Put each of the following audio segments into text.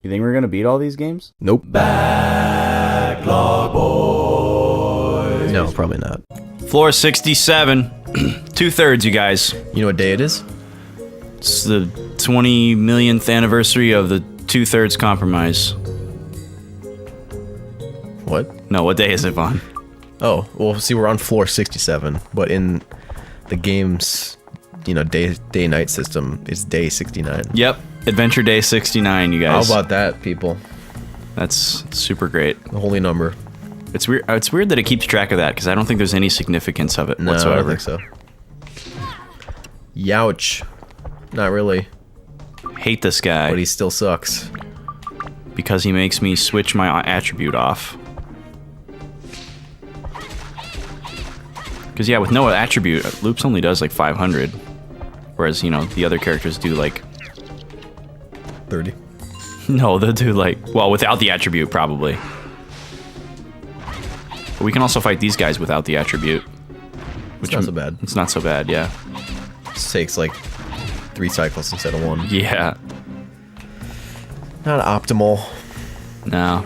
You think we're gonna beat all these games? Nope. Backlog boys. No, probably not. Floor 67. 2/3, you guys. You know what day it is? It's the 20 millionth anniversary of the 2/3 compromise. What? No, what day is it, Vaughn? Oh, well, see, we're on floor 67, but in the game's, day-night system, it's day 69. Yep, Adventure Day 69, you guys. How about that, people? That's super great. The holy number. It's weird. It's weird that it keeps track of that because I don't think there's any significance of it whatsoever. I don't think so. Youch. Not really, Hate this guy but he still sucks. because he makes me switch my attribute off. Because yeah, with no attribute, Loops only does like 500, whereas the other characters do like 30. no, they'll do like without the attribute probably. But we can also fight these guys without the attribute. It's not so bad. It's not so bad, yeah. It takes like 3 cycles instead of 1. Yeah. Not optimal. No.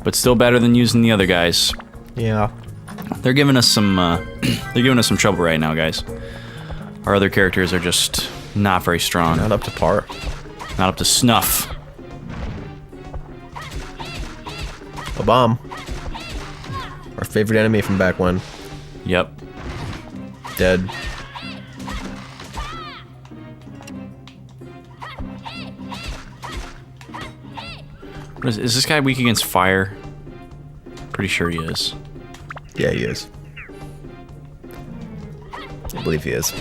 But still better than using the other guys. Yeah. They're giving us some they're giving us some trouble right now, guys. Our other characters are just not very strong. Not up to par. Not up to snuff. A bomb. Our favorite enemy from back when. Yep. Dead. Is this guy weak against fire? Pretty sure he is. Yeah, he is. I believe he is.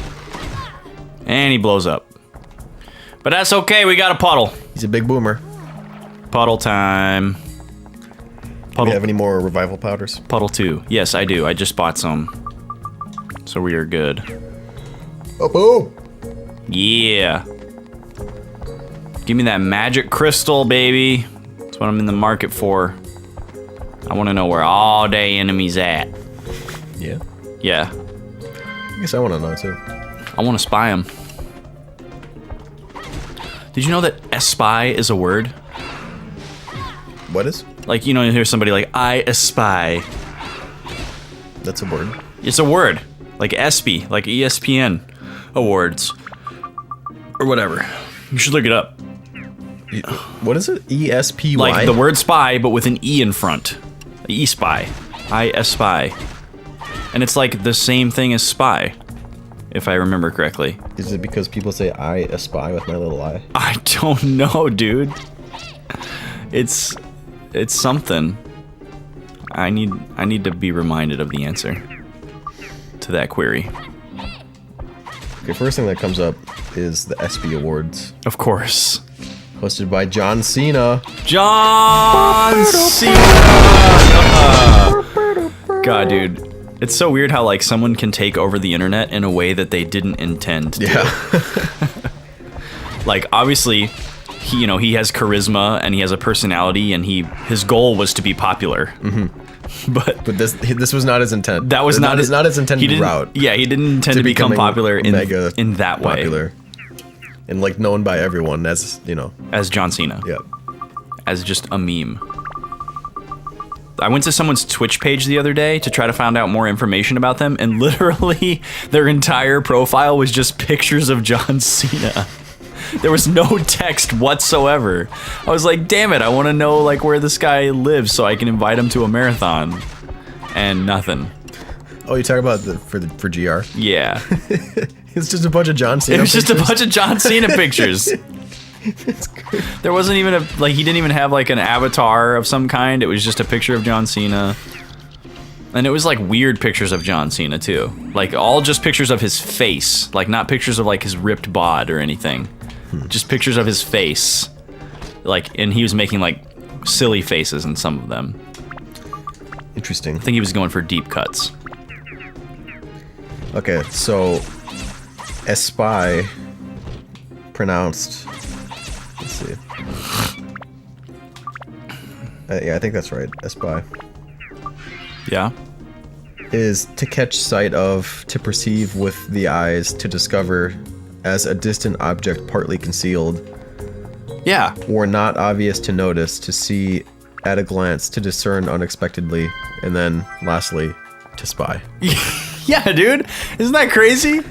And he blows up. But that's okay, we got a puddle. He's a big boomer. Puddle time. Do Puddle, we have any more revival powders? puddle 2. Yes, I do. I just bought some. So we are good. Oh, boom! Yeah. Give me that magic crystal, baby. That's what I'm in the market for. I want to know where all day enemies at. Yeah. Yeah. I guess I want to know too. I want to spy them. Did you know that espy is a word? What is? Like, you hear somebody like, I espy. That's a word. It's a word. Like Espy, like ESPN awards. Or whatever. You should look it up. What is it? ESPY? Like the word spy, but with an E in front. E-spy. I espy. And it's like the same thing as spy, if I remember correctly. Is it because people say I espy with my little eye? I don't know, dude. It's something. I need to be reminded of the answer to that query. Okay, first thing that comes up is the Espy Awards, Of course. hosted by John Cena. John Cena! God, dude. It's so weird how, like, someone can take over the internet in a way that they didn't intend to. Yeah. Like, obviously, he has charisma and he has a personality and his goal was to be popular. Mm-hmm. But this was not his intent. that was not his intended route. Yeah, he didn't intend to become popular in that way. Popular. And like known by everyone as, As John Cena. Yeah. As just a meme. I went to someone's Twitch page the other day to try to find out more information about them, and literally their entire profile was just pictures of John Cena. There was no text whatsoever. I was like, damn it, I want to know like where this guy lives so I can invite him to a marathon. And nothing. Oh, you talk about for GR? Yeah. It's just a bunch of John Cena It was pictures? just a bunch of John Cena pictures. There wasn't even he didn't even have like an avatar of some kind. It was just a picture of John Cena. And it was like weird pictures of John Cena too. Like all just pictures of his face. Like not pictures of like his ripped bod or anything. Just pictures of his face. Like, and he was making like silly faces in some of them. Interesting. I think he was going for deep cuts. Okay, so Espy pronounced. Let's see. Yeah, I think that's right. Espy Yeah. is to catch sight of, to perceive with the eyes, to discover as a distant object partly concealed. Yeah. Or not obvious to notice, to see at a glance, to discern unexpectedly, and then lastly, to spy. Yeah, dude. Isn't that crazy?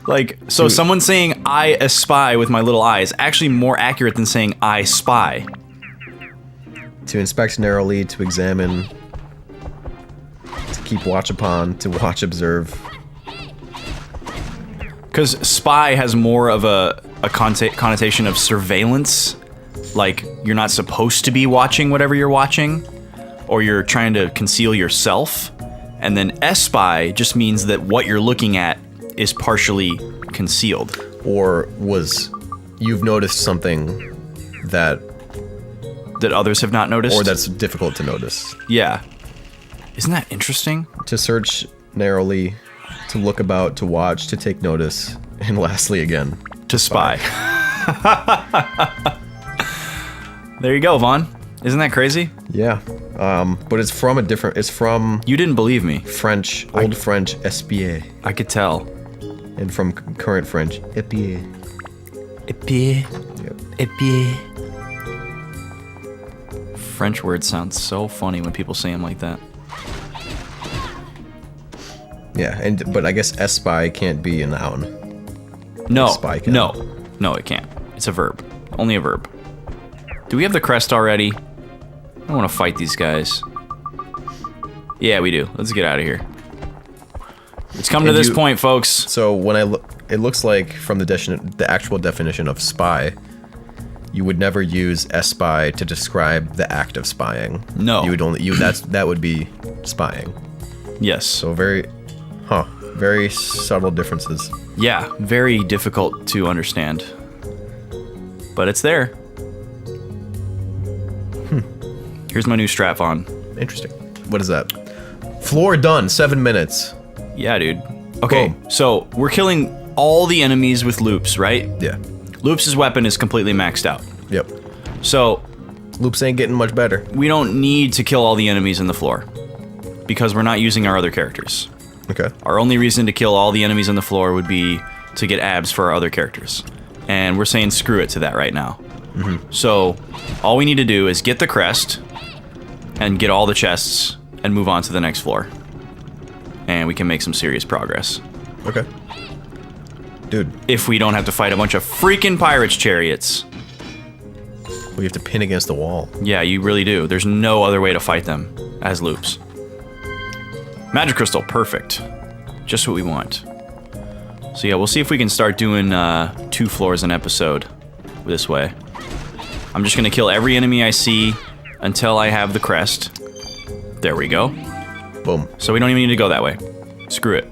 Like, so someone saying I espy with my little eye is actually more accurate than saying I spy. To inspect narrowly, to examine, to keep watch upon, to watch, observe. Because spy has more of a connotation of surveillance. Like, you're not supposed to be watching whatever you're watching, or you're trying to conceal yourself. And then espy just means that what you're looking at is partially concealed. Or you've noticed something that others have not noticed? Or that's difficult to notice. Yeah. Isn't that interesting? To search narrowly, to look about, to watch, to take notice, and lastly again, to spy. There you go, Vaughn. Isn't that crazy? Yeah. But it's from You didn't believe me. French, Old French, espy. I could tell. And from current French, épée. Espy. Yep. Espy. French words sound so funny when people say them like that. Yeah, but I guess espy can't be a noun. No, Spy can. no, it can't. It's a verb. Only a verb. Do we have the crest already? I don't want to fight these guys. Yeah, we do. Let's get out of here. It's come to this point, folks. So when it looks like from the actual definition of spy, you would never use espy to describe the act of spying. No. You would that would be spying. Yes. So very subtle differences. Yeah, very difficult to understand. But it's there. Here's my new strap on. Interesting. What is that? Floor done, 7 minutes. Yeah, dude. Okay, Boom. so we're killing all the enemies with Loops, right? Yeah. Loops' weapon is completely maxed out. Yep. So Loops ain't getting much better. we don't need to kill all the enemies in the floor because we're not using our other characters. Okay. Our only reason to kill all the enemies on the floor would be to get abs for our other characters. And we're saying screw it to that right now. Mm-hmm. So all we need to do is get the crest and get all the chests and move on to the next floor. And we can make some serious progress. Okay. Dude, If we don't have to fight a bunch of freaking pirates' chariots. we have to pin against the wall. Yeah, you really do. There's no other way to fight them as Loops. Magic Crystal, perfect. Just what we want. So yeah, we'll see if we can start doing 2 floors an episode this way. I'm just gonna kill every enemy I see until I have the crest. There we go. Boom. So we don't even need to go that way. Screw it.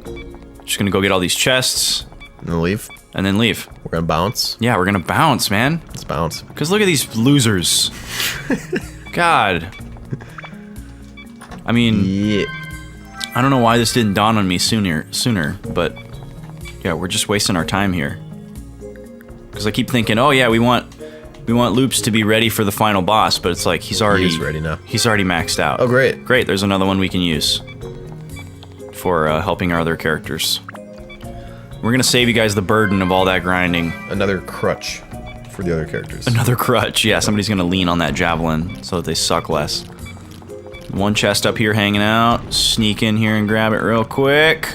Just gonna go get all these chests And then leave. and then leave. We're gonna bounce. Yeah, we're gonna bounce, man. Let's bounce. Because look at these losers. God. I mean, Yeah. I don't know why this didn't dawn on me sooner, but yeah, we're just wasting our time here. Because I keep thinking, oh yeah, we want Loops to be ready for the final boss, but it's like he's already ready now. He's already maxed out. Oh, great. Great, there's another one we can use for helping our other characters. We're gonna save you guys the burden of all that grinding. Another crutch for the other characters. Another crutch. Yeah, somebody's gonna lean on that javelin so that they suck less. One chest up here hanging out. Sneak in here and grab it real quick.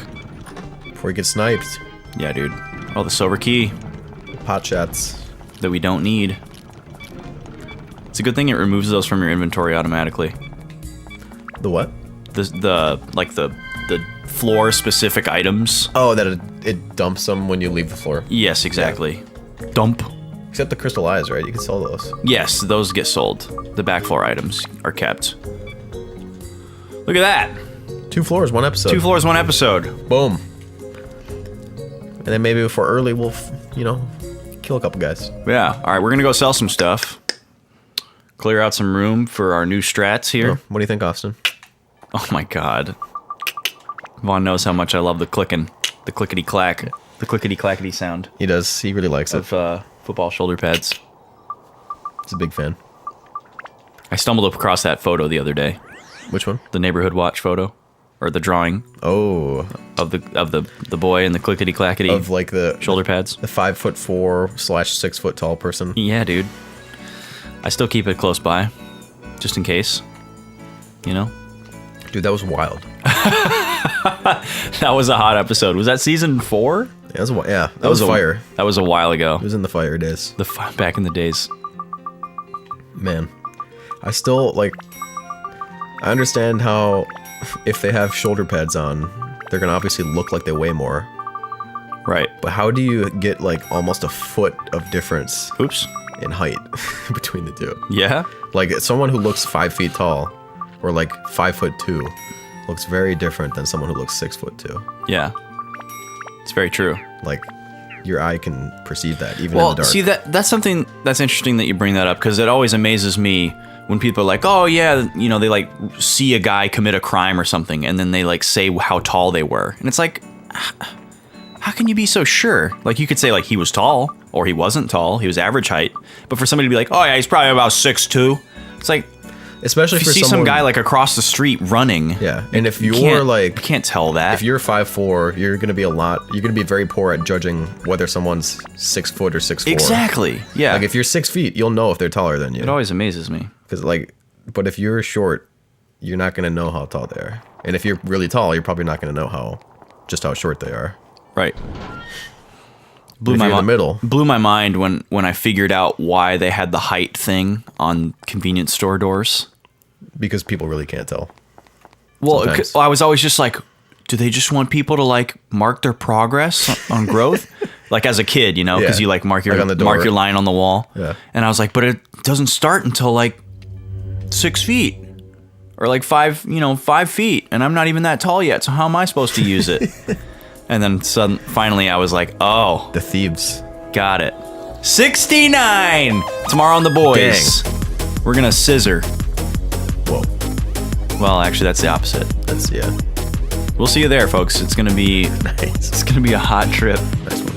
Before he gets sniped. Yeah, dude. Oh, the silver key Pot shots. that we don't need. It's a good thing it removes those from your inventory automatically. The what? The floor specific items. Oh, that it dumps them when you leave the floor. Yes, exactly. Dump. Except the crystal eyes, right? You can sell those. Yes, those get sold. The back floor items are kept. Look at that. 2 floors, 1 episode. 2 floors, 1 episode. Boom. And then maybe if we're early, we'll, kill a couple guys. Yeah. All right, we're gonna go sell some stuff. Clear out some room for our new strats here. Oh, what do you think, Austin? Oh my god. Vaughn knows how much I love the clicking, the clickety clack, the clickety clackety sound He does. He really likes it. of football shoulder pads. He's a big fan. I stumbled across that photo the other day, Which one? the neighborhood watch photo, or the drawing Oh, of the boy in the clickety clackety of like the shoulder pads. the 5'4" / 6 foot tall person. Yeah, dude. I still keep it close by, just in case. You know? Dude, that was wild. That was a hot episode. Was that season 4? Yeah, that was fire. That was a while ago. It was in the fire days. Back in the days. Man, I still, like, I understand how if they have shoulder pads on, they're gonna obviously look like they weigh more. Right. But how do you get, like, almost a foot of difference Oops. in height between the two? Yeah? Like, someone who looks 5 feet tall, or like 5'2", looks very different than someone who looks 6'2". Yeah. It's very true. Like, your eye can perceive that even in Well, the dark. see, that's something that's interesting that you bring that up, because it always amazes me when people are like, oh yeah, you know, they like see a guy commit a crime or something, and then they like say how tall they were. And it's like, how can you be so sure? Like, you could say like he was tall, or he wasn't tall, he was average height. But for somebody to be like, oh yeah, he's probably about 6'2", it's like, Especially if for you see someone, some guy like across the street running. Yeah, and if you you're like, you can't tell that. if you're 5'4", you're gonna be very poor at judging whether someone's 6 foot or 6'4". Exactly. Yeah. Like, if you're 6 feet, you'll know if they're taller than you. It always amazes me. Because, like, but if you're short, you're not gonna know how tall they are. And if you're really tall, you're probably not gonna know how short they are. Right. Blew my in the middle. Blew my mind when I figured out why they had the height thing on convenience store doors. Because people really can't tell. Well, Sometimes. I was always just like, do they just want people to like mark their progress on growth? Like as a kid, you know, because Yeah. you like mark Like on the door. mark your line on the wall. Yeah. And I was like, but it doesn't start until like 6 feet or like 5 feet, and I'm not even that tall yet. So how am I supposed to use it? And then finally, I was like, oh, The thieves. got it. 69 tomorrow on the boys. Dang. We're gonna scissor. Whoa. Well, actually, that's the opposite. That's, yeah. We'll see you there, folks. It's gonna be Nice. a hot trip. Nice one.